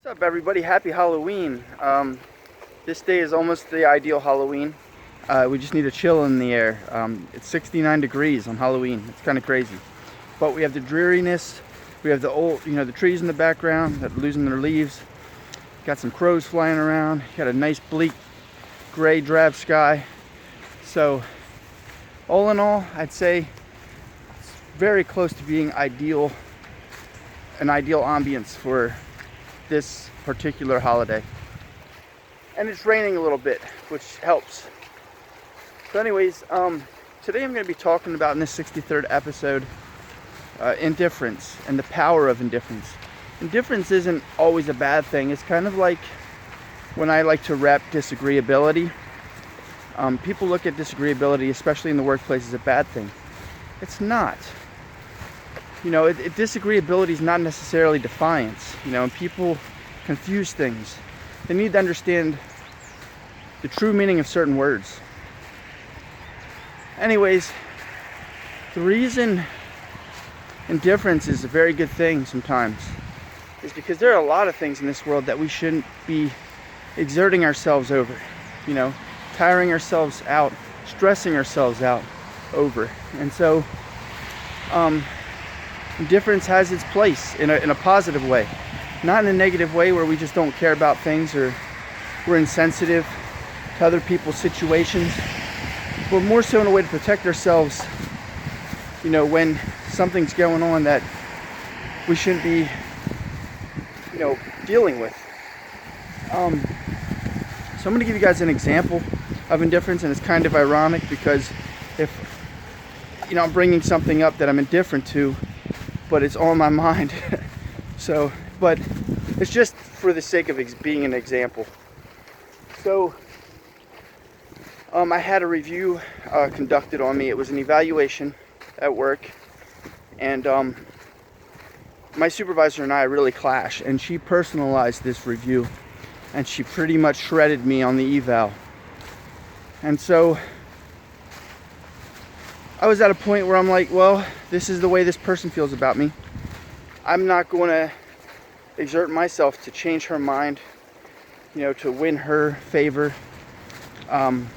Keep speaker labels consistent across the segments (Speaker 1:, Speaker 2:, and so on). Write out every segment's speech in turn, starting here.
Speaker 1: What's up, everybody? Happy Halloween. This day is almost the ideal Halloween. We just need a chill in the air. It's 69 degrees on Halloween. It's kind of crazy. But we have the dreariness. We have the old, the trees in the background that are losing their leaves. Got some crows flying around. Got a nice bleak gray drab sky. So all in all, I'd say it's very close to being ideal, an ideal ambience for this particular holiday. And it's raining a little bit, which helps. So anyways, today I'm going to be talking about, in this 63rd episode, indifference and the power of indifference. Indifference isn't always a bad thing. It's kind of like when I like to rep disagreeability. People look at disagreeability, especially in the workplace, as a bad thing. It's not. Disagreeability is not necessarily defiance, and people confuse things. They need to understand the true meaning of certain words. Anyways, the reason indifference is a very good thing sometimes is because there are a lot of things in this world that we shouldn't be exerting ourselves over, tiring ourselves out, stressing ourselves out over. And so, indifference has its place in a positive way, not in a negative way where we just don't care about things or we're insensitive to other people's situations, but more so in a way to protect ourselves, when something's going on that we shouldn't be, dealing with. So I'm going to give you guys an example of indifference, and it's kind of ironic because if, I'm bringing something up that I'm indifferent to, but it's on my mind. But it's just for the sake of being an example. So, I had a review conducted on me. It was an evaluation at work, and my supervisor and I really clashed, and she personalized this review, and she pretty much shredded me on the eval. And so I was at a point where I'm like, well, this is the way this person feels about me. I'm not going to exert myself to change her mind, to win her favor. I'm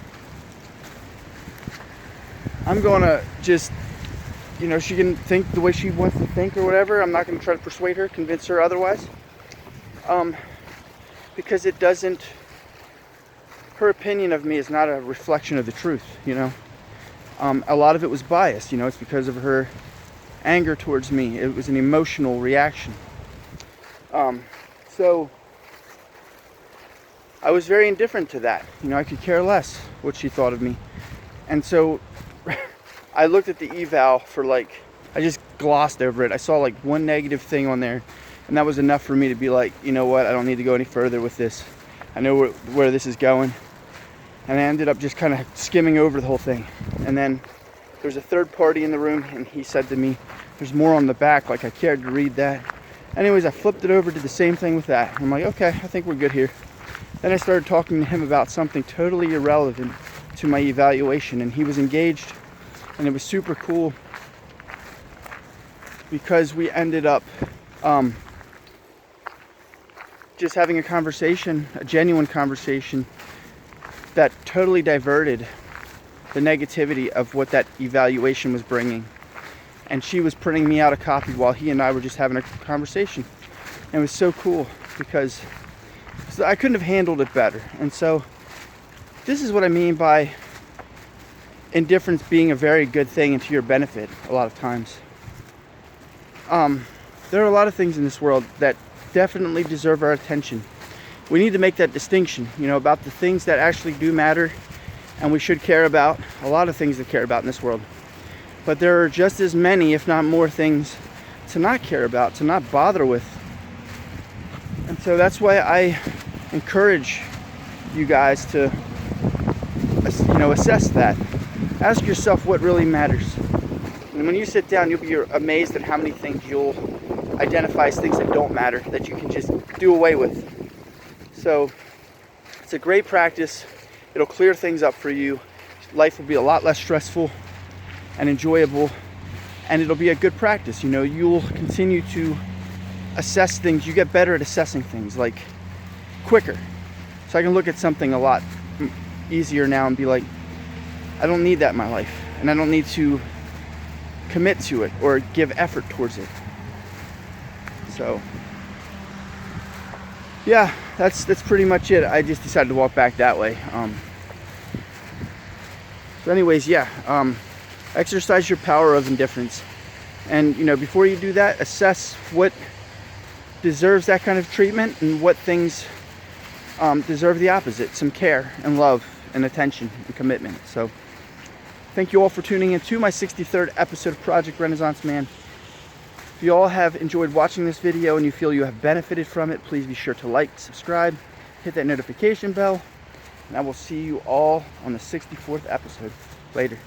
Speaker 1: going to just, she can think the way she wants to think or whatever. I'm not going to try to persuade her, convince her otherwise. Because her opinion of me is not a reflection of the truth, A lot of it was biased, it's because of her anger towards me. It was an emotional reaction. So I was very indifferent to that. I could care less what she thought of me. And so I looked at the eval I just glossed over it. I saw one negative thing on there, and that was enough for me to be like, you know what, I don't need to go any further with this. I know where this is going. And I ended up just kind of skimming over the whole thing. And then there's a third party in the room, and he said to me, there's more on the back, I cared to read that. Anyways, I flipped it over, did the same thing with that. I'm like, okay, I think we're good here. Then I started talking to him about something totally irrelevant to my evaluation, and he was engaged, and it was super cool because we ended up just having a conversation, a genuine conversation that totally diverted the negativity of what that evaluation was bringing. And she was printing me out a copy while he and I were just having a conversation. And it was so cool because I couldn't have handled it better. And so this is what I mean by indifference being a very good thing and to your benefit a lot of times. There are a lot of things in this world that definitely deserve our attention. We need to make that distinction, about the things that actually do matter and we should care about. A lot of things to care about in this world. But there are just as many, if not more, things to not care about, to not bother with. And so that's why I encourage you guys to, assess that. Ask yourself what really matters. And when you sit down, you'll be amazed at how many things you'll identify as things that don't matter, that you can just do away with. So it's a great practice. It'll clear things up for you. Life will be a lot less stressful and enjoyable, and it'll be a good practice. You'll continue to assess things. You get better at assessing things, like, quicker. So I can look at something a lot easier now and be like, I don't need that in my life, and I don't need to commit to it or give effort towards it. So yeah, that's pretty much it. I just decided to walk back that way. So anyways, yeah, exercise your power of indifference. And, you know, before you do that, assess what deserves that kind of treatment and what things deserve the opposite, some care and love and attention and commitment. So thank you all for tuning in to my 63rd episode of Project Renaissance Man. If you all have enjoyed watching this video and you feel you have benefited from it, please be sure to like, subscribe, hit that notification bell, and I will see you all on the 64th episode. Later.